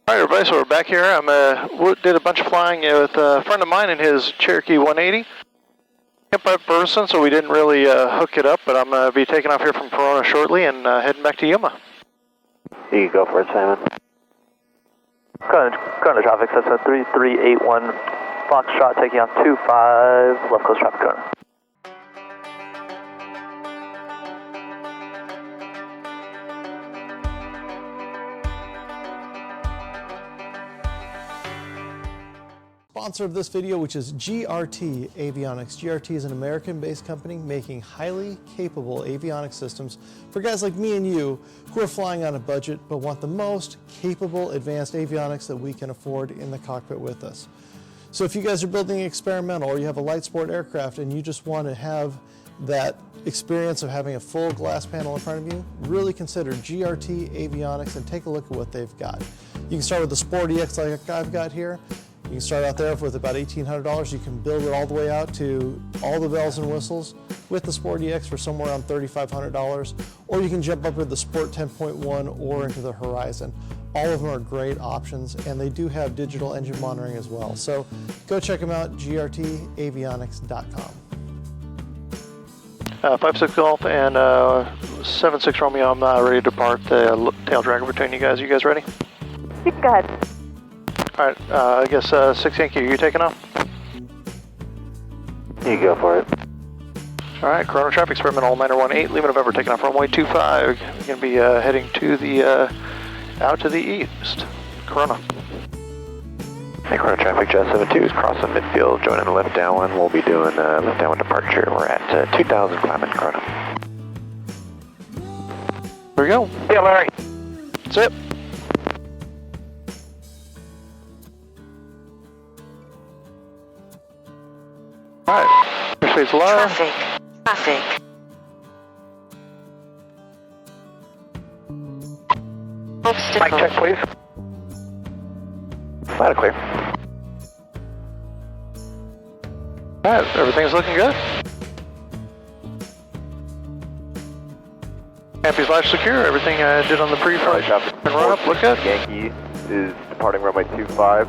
Alright everybody, so we're back here. Did a bunch of flying with a friend of mine in his Cherokee 180. Kept by person, so we didn't really hook it up, but I'm going to be taking off here from Corona shortly and heading back to Yuma. You go for it, Simon. Corona traffic, that's a 3381 Foxtrot taking on 25, left coast traffic corner. Sponsor of this video, which is GRT Avionics. GRT is an American-based company making highly capable avionics systems for guys like me and you who are flying on a budget but want the most capable advanced avionics that we can afford in the cockpit with us. So if you guys are building experimental or you have a light sport aircraft and you just want to have that experience of having a full glass panel in front of you, really consider GRT Avionics and take a look at what they've got. You can start with the Sport EX like I've got here. You can start out there with about $1,800. You can build it all the way out to all the bells and whistles with the Sport EX for somewhere around $3,500. Or you can jump up with the Sport 10.1 or into the Horizon. All of them are great options, and they do have digital engine monitoring as well. So go check them out, grtavionics.com. 5-6 Golf and 7-6 Romeo, I'm ready to depart the tail dragger between you guys. You guys ready? Go ahead. Alright, I guess 6 Yankee, are you taking off? You go for it. Alright, Corona traffic, experimental Miner 18, Lima November, taking off runway 25. You're going to be heading to the, out to the east. Corona. Hey, Corona traffic, Jet 72 is crossing midfield, joining the left downwind. We'll be doing left downwind departure. We're at 2,000 climbing Corona. Here we go. Yeah, Larry. That's it. Alright, airspace low. Traffic. Obstacle. Mic check, please. Loud and clear. Alright, everything's looking good. Happy / secure, everything I did on the pre-flight and run up, look good. Yankee is departing runway 25,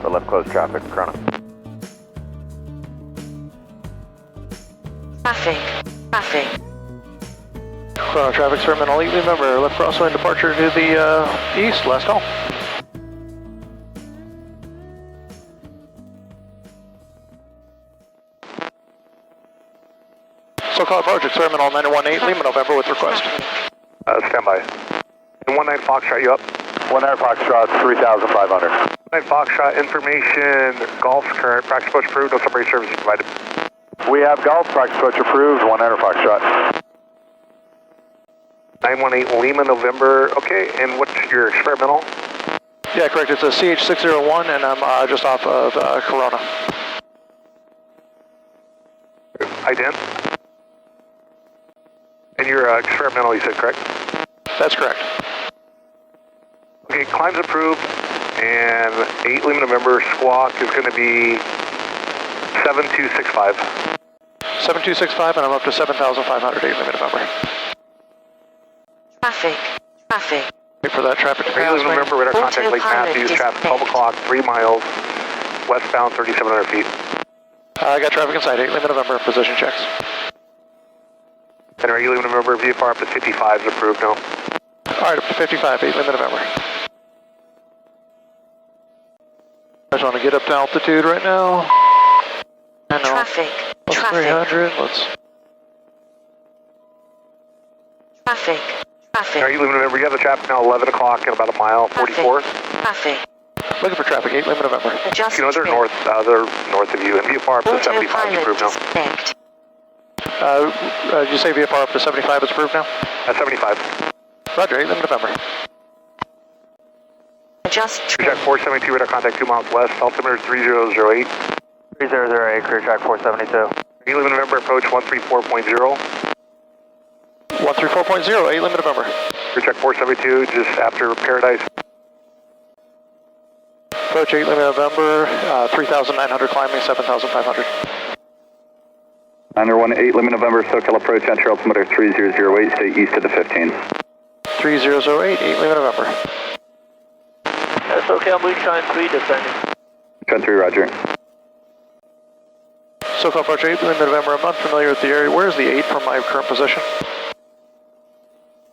the left close traffic, Corona. Traffic. Corona traffic, experimental 8, remember, left crosswind departure to the east, last call. So-called approach, experimental 918, Lima November with request. Stand by. 19 Foxtrot, you up? 19 Foxtrot, 3,500. 19 Foxtrot, information, Golf's current, practice approach approved, no separate services provided. We have Golf, practice approach approved, 19 Foxtrot. 918 Lima November, okay, and what's your experimental? Yeah, correct, it's a CH601 and I'm just off of Corona. Ident? And your experimental, you said, correct? That's correct. Okay, climb's approved, and 8 Lima November squawk is going to be 7265. 7265 and I'm up to 7,500, 8 Lima November. Traffic. Wait for that traffic to 8 pass Lima me. November, radar contact Lake Matthews, traffic 12 o'clock, 3 miles, westbound 3,700 feet. I got traffic inside, 8 Lima November, position checks. And our 8 Lima November VFR up to 55 is approved now. Alright, up to 55, 8 Lima November. I just want to get up to altitude right now. I know. Traffic. 300, let's... Traffic. Our 8 Lima November, you have the traffic now 11 o'clock and about a mile, 44. Traffic. Looking for traffic, 8 Lima November. Adjust You know, they're north of you, and VFR up to 75 is approved now. Disconnect. Did you say VFR up to 75 is approved now? At 75. Roger, 8 Lima November. Adjust Crew track 472, radar contact 2 miles west, altimeter 3008. 3008, crew track 472. 8 Lima November, approach 134.0. 134.0, 8 Lima November. Crew track 472, just after Paradise. Approach 8 Lima November, 3,900 climbing, 7,500. 918 Lima November, SoCal approach, enter altimeter 3008, stay east of the 15. 3008, 8 Lima November. SoCal Moonshine 3 descending. Trent 3, roger. SoCal approach 8, Lima November. I'm not familiar with the area. Where's the 8 from my current position?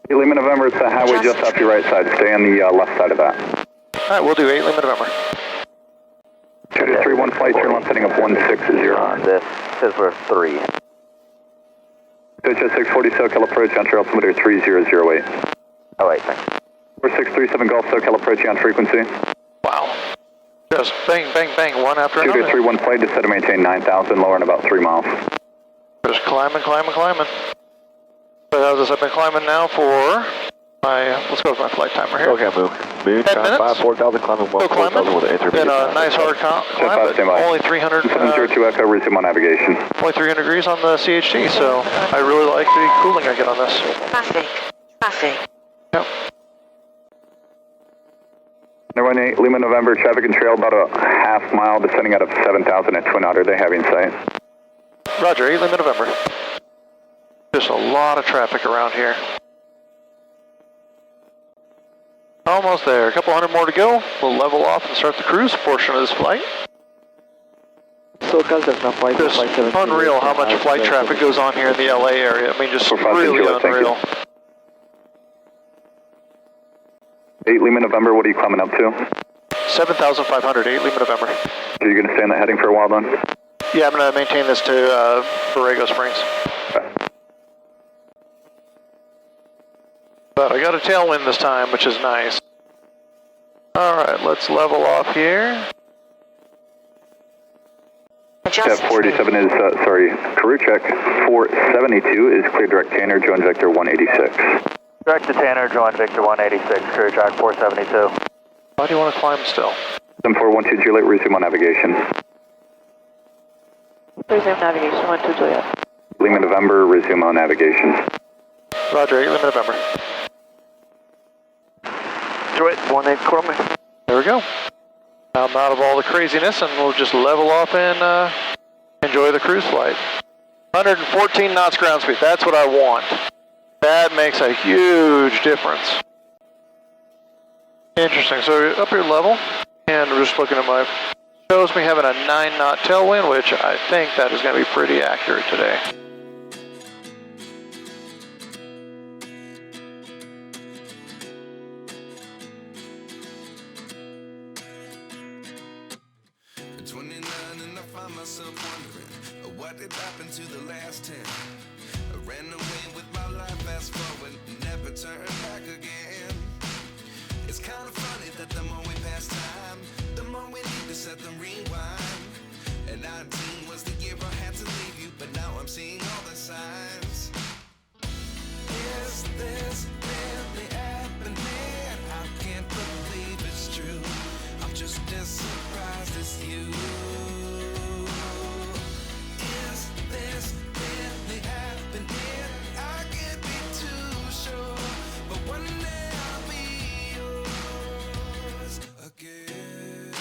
Lima November, it's the highway just off your right side. Stay on the left side of that. Alright, we'll do 8 Lima November. 2231 flight, turn left heading up 160. This says we're 3. Just 640 SoCal approach, entry altimeter 3008. Oh, wait, thanks. 4637 Golf SoCal approaching on frequency. Wow. Just bang, bang, bang, one after another. 2231 flight, just set to maintain 9,000, lower in about 3 miles. Just climbing, climbing, climbing. But as I've been climbing now for my, let's go with my flight timer here. Okay, move. 10 minutes. 4,000, climbing Still climbing. with an intermediate. Been a nice hard climb, but only 300, 702 Echo, resume on navigation. only 300 degrees on the CHT, so I really like the cooling I get on this. Traffic. Traffic. Yep. 918 Lima November, traffic and trail about a half mile, descending out of 7,000 at Twin Otter. They have in sight. Roger, 8 Lima November. Just a lot of traffic around here. Almost there, a couple hundred more to go. We'll level off and start the cruise portion of this flight. SoCal does not flight. Just unreal how much flight traffic goes on here in the LA area. I mean, just really unreal. 8 Lima November, what are you climbing up to? 7,500, 8 Lima November. So you're going to stay on that heading for a while then? Yeah, I'm going to maintain this to Borrego Springs. Okay. But I got a tailwind this time, which is nice. Alright, let's level off here. Adjust. 47 is, career check. 472 is clear direct Tanner, join vector 186. Direct to Tanner, join Victor 186, career track 472. Why do you want to climb still? 7412 Juliet, resume on navigation. Resume navigation, 12 Juliet. Lima November, resume on navigation. Roger, 8 Lima November. Juliet, 18 Corvair. There we go. Now I'm out of all the craziness and we'll just level off and enjoy the cruise flight. 114 knots ground speed, that's what I want. That makes a huge difference. Interesting, so up here level, and we're just looking at my, shows me having a 9 knot tailwind, which I think that is going to be pretty accurate today. What did happen to the last 10? I ran away with my life, fast forward, never turn back again. It's kind of funny that the more we pass time, the more we need to set them rewind. And 19 was the year I had to leave you, but now I'm seeing all the signs. Is this really happening? I can't believe it's true. I'm just as surprised as you. This really happening? I can't be too sure, but one day I'll be yours again.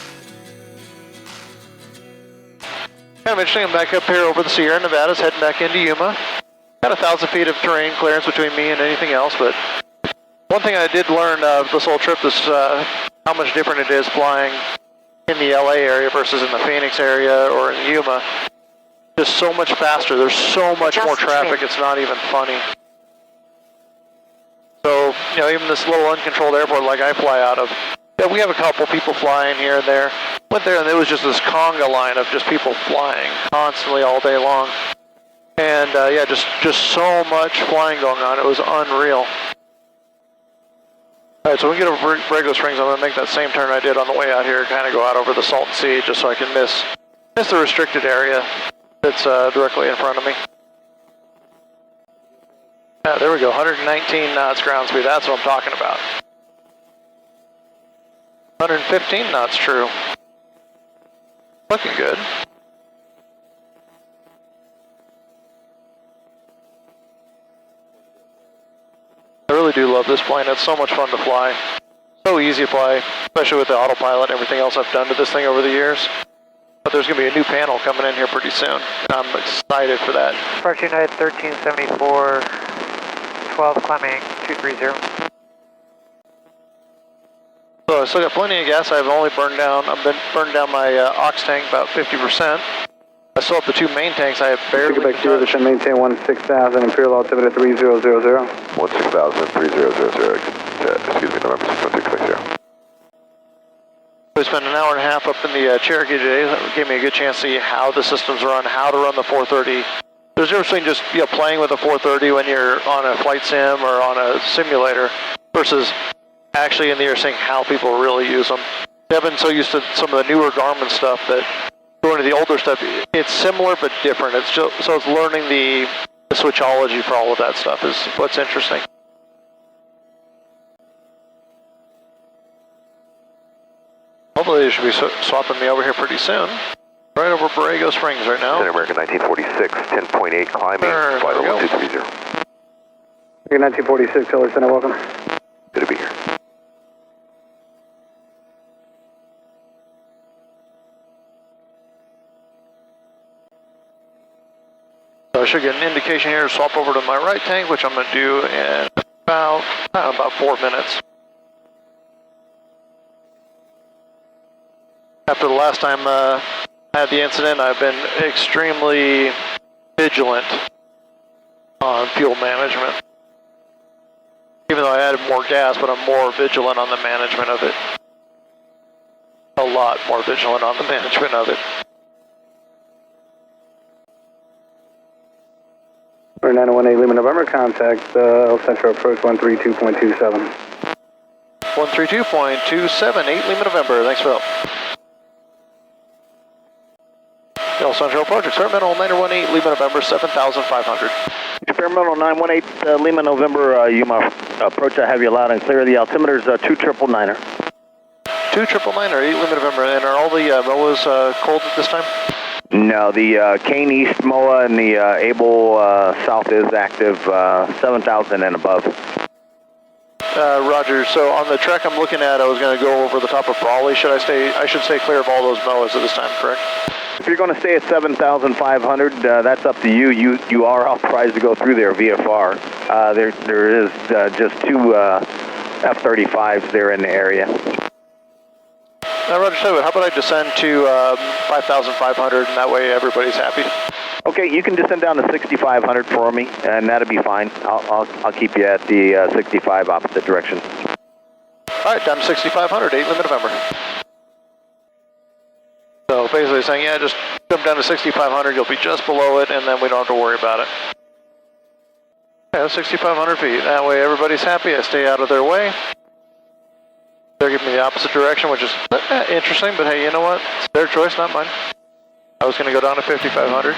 Kind of interesting, I'm back up here over the Sierra Nevadas, heading back into Yuma. Got 1,000 feet of terrain clearance between me and anything else, but one thing I did learn this whole trip is how much different it is flying in the LA area versus in the Phoenix area or in Yuma. Just so much faster. There's so much more traffic, it's not even funny. So, you know, even this little uncontrolled airport like I fly out of, yeah, we have a couple people flying here and there. Went there and there was just this conga line of just people flying constantly all day long. And yeah, just so much flying going on. It was unreal. Alright, so when we get over Borrego Springs, I'm going to make that same turn I did on the way out here, kind of go out over the Salton Sea just so I can miss the restricted area that's directly in front of me. Yeah, there we go, 119 knots ground speed, that's what I'm talking about. 115 knots true. Looking good. I really do love this plane, it's so much fun to fly. So easy to fly, especially with the autopilot and everything else I've done to this thing over the years. But there's going to be a new panel coming in here pretty soon. I'm excited for that. Park United 1374, 12 climbing 230. So still got plenty of gas. I've burned down my ox tank about 50%. I still have the 2 main tanks. I have barely Back to descend, maintain 16,000, Imperial altimeter 3000. 16,000, 3000, excuse me, November 61660. We spent an hour and a half up in the Cherokee today. That gave me a good chance to see how the systems run, how to run the 430. There's a difference between just playing with a 430 when you're on a flight sim or on a simulator versus actually in the air seeing how people really use them. I've been so used to some of the newer Garmin stuff that going to the older stuff, it's similar but different. It's just, so it's learning the switchology for all of that stuff is what's interesting. Hopefully they should be swapping me over here pretty soon. Right over Borrego Springs right now. American 1946, 10.8 climbing, flight level 230. 1946, Hiller Center, welcome. Good to be here. So I should get an indication here to swap over to my right tank, which I'm going to do in about 4 minutes. After the last time I had the incident, I've been extremely vigilant on fuel management. Even though I added more gas, but I'm more vigilant on the management of it. A lot more vigilant on the management of it. 918 Lima November, contact El Centro approach 132.27. 132.278 Lima November, thanks for help. El Centro approach, experimental 918 Lima November 7500. Experimental 918 Lima November, Yuma approach, I have you loud and clear. The altimeter's 2999er. 2999, 8 Lima November, and are all the MOAs cold at this time? No, the Kane East MOA and the Able South is active, 7,000 and above. Roger, so on the trek I'm looking at, I was going to go over the top of Brawley. I should stay clear of all those MOAs at this time, correct? If you're going to stay at 7,500, that's up to you. You are authorized to go through there VFR. There is just 2 F-35s there in the area. Roger, how about I descend to 5,500 and that way everybody's happy? Okay, you can descend down to 6,500 for me, and that'll be fine. I'll keep you at the 65 opposite direction. All right, down to 6,500, 8 Lima November. So basically saying, yeah, just jump down to 6,500, you'll be just below it, and then we don't have to worry about it. Yeah, 6,500 feet. That way everybody's happy. I stay out of their way. They're giving me the opposite direction, which is interesting, but hey, you know what? It's their choice, not mine. I was going to go down to 5,500.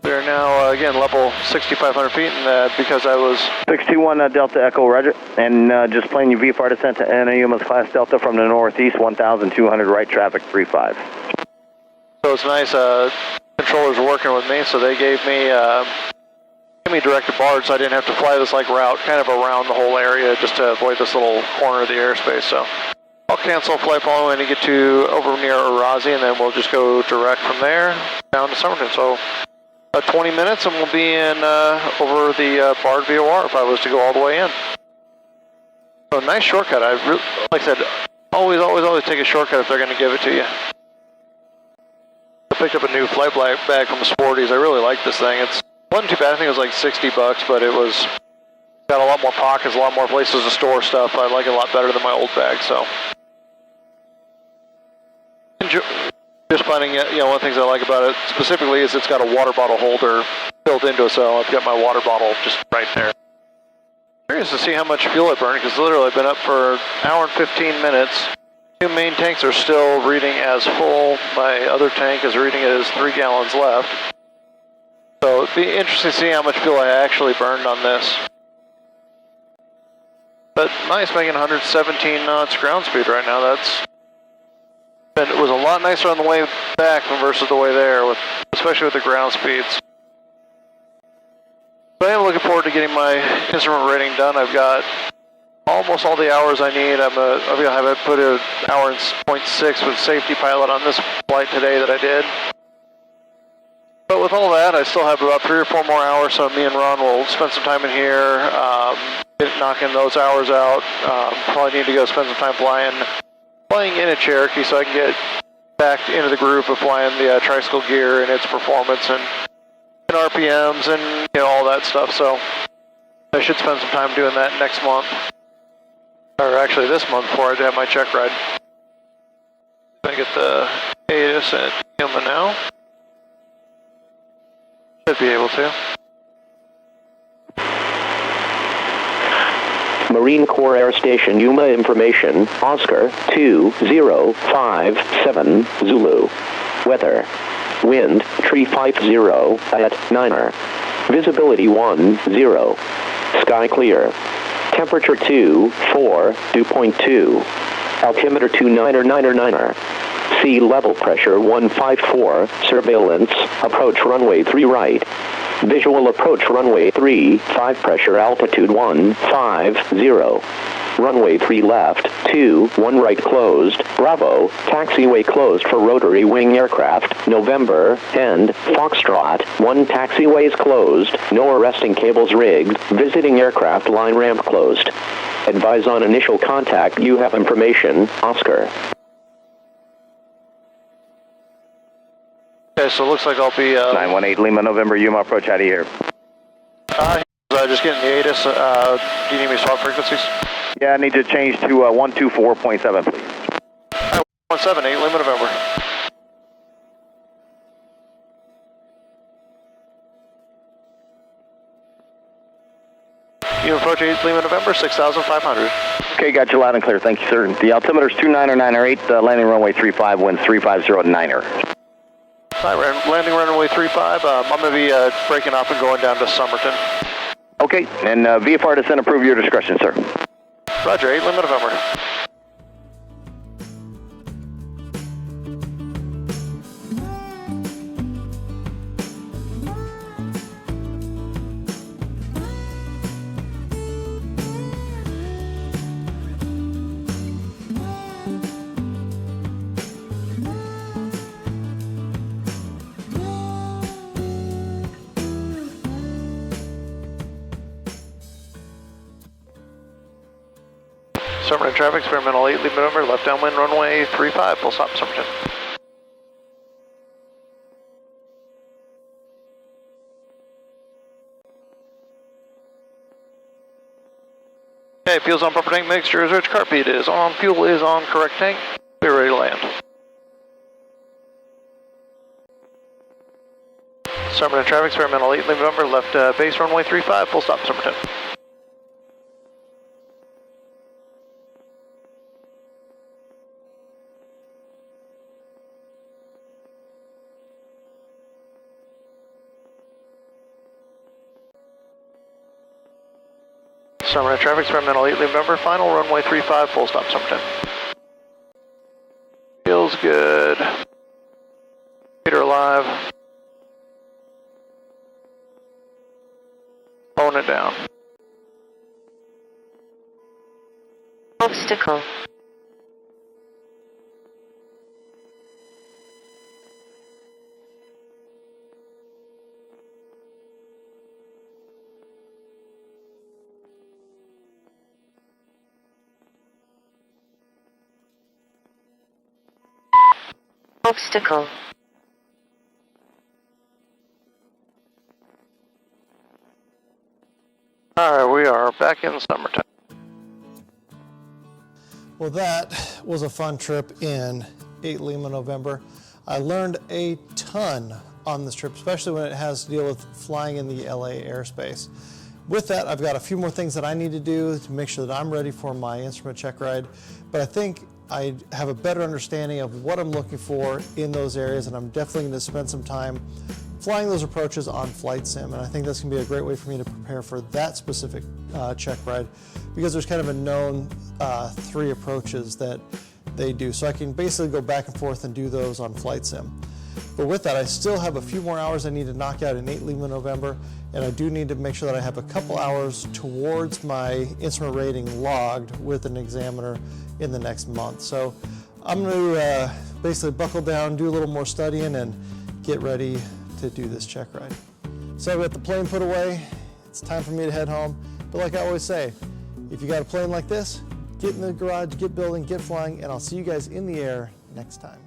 We're now, again, level 6,500 feet, and because I was... 621 Delta Echo, roger. And just playing your VFR descent to Yuma's Class Delta from the northeast, 1,200 right traffic, 35. So it's nice, controllers are working with me, so they gave me directed barge, so I didn't have to fly this route kind of around the whole area just to avoid this little corner of the airspace. So I'll cancel flight following and get to over near Urazi, and then we'll just go direct from there down to Somerton. So 20 minutes and we'll be in over the Bard VOR if I was to go all the way in. So nice shortcut. Like I said, always take a shortcut if they're going to give it to you. I picked up a new flight bag from Sporties. I really like this thing. It wasn't too bad. I think it was like $60, but it was got a lot more pockets, a lot more places to store stuff. I like it a lot better than my old bag. So just finding it, one of the things I like about it specifically is it's got a water bottle holder built into it, so I've got my water bottle just right there. Curious to see how much fuel I burned, because literally I've been up for an hour and 15 minutes. 2 main tanks are still reading as full. My other tank is reading it as 3 gallons left. So it'd be interesting to see how much fuel I actually burned on this. But nice, making 117 knots ground speed right now. It was a lot nicer on the way back versus the way there, especially with the ground speeds. So I am looking forward to getting my instrument rating done. I've got almost all the hours I need. I'm going to have it put an hour and 0.6 with safety pilot on this flight today that I did. But with all that, I still have about 3 or 4 more hours, so me and Ron will spend some time in here, knocking those hours out. Probably need to go spend some time flying in a Cherokee so I can get back into the group of flying the tricycle gear and its performance and RPMs and all that stuff. So I should spend some time doing that next month, or actually this month before I have my check ride. I get the Additives at Yuma now. Should be able to. Marine Corps Air Station Yuma information, Oscar 2057 Zulu. Weather. Wind 350 at 9er. Visibility 10. Sky clear. Temperature 24, dew point 2. Altimeter 29er. Sea level pressure 154. Surveillance. Approach runway 3 right. Visual approach runway 35 pressure altitude 150. Runway 3 left, 21 right closed, Bravo, taxiway closed for rotary wing aircraft, November, end, Foxtrot, 1 taxiways closed, no arresting cables rigged, visiting aircraft line ramp closed. Advise on initial contact, you have information, Oscar. Okay, so it looks like I'll be... 918 Lima November, Yuma approach out of here. Just getting the ATIS. Do you need me to swap frequencies? Yeah, I need to change to 124.7, please. 178 Lima November. You approach 8 Lima November, 6,500. Okay, got you loud and clear. Thank you, sir. The altimeter is 29er, landing runway 35, wind 350 9er. Hi, landing runway 35. I'm going to be breaking off and going down to Somerton. Okay, and VFR descent approve your discretion, sir. Roger, 8 Lima November. Somerton traffic, experimental 8 Lima November, left downwind runway 35, full stop Somerton. Okay, fuel's on proper tank mixture is rich, carpet is on, fuel is on, correct tank, we're ready to land. Somerton traffic, experimental 8 Lima November, left base runway 35, full stop Somerton. Somerton traffic, experimental 8 November, final runway 35, full stop Somerton. Feels good. Peter alive. Bone it down. Obstacle. Obstacle. Alright, we are back in Somerton. Well, that was a fun trip in 8 Lima November. I learned a ton on this trip, especially when it has to deal with flying in the LA airspace. With that, I've got a few more things that I need to do to make sure that I'm ready for my instrument check ride, but I think I have a better understanding of what I'm looking for in those areas, and I'm definitely going to spend some time flying those approaches on Flight Sim, and I think that's going to be a great way for me to prepare for that specific check ride, because there's kind of a known 3 approaches that they do, so I can basically go back and forth and do those on Flight Sim. But with that, I still have a few more hours I need to knock out in 8 Lima November, and I do need to make sure that I have a couple hours towards my instrument rating logged with an examiner in the next month. So I'm going to basically buckle down, do a little more studying, and get ready to do this check ride. So I've got the plane put away. It's time for me to head home. But like I always say, if you got a plane like this, get in the garage, get building, get flying, and I'll see you guys in the air next time.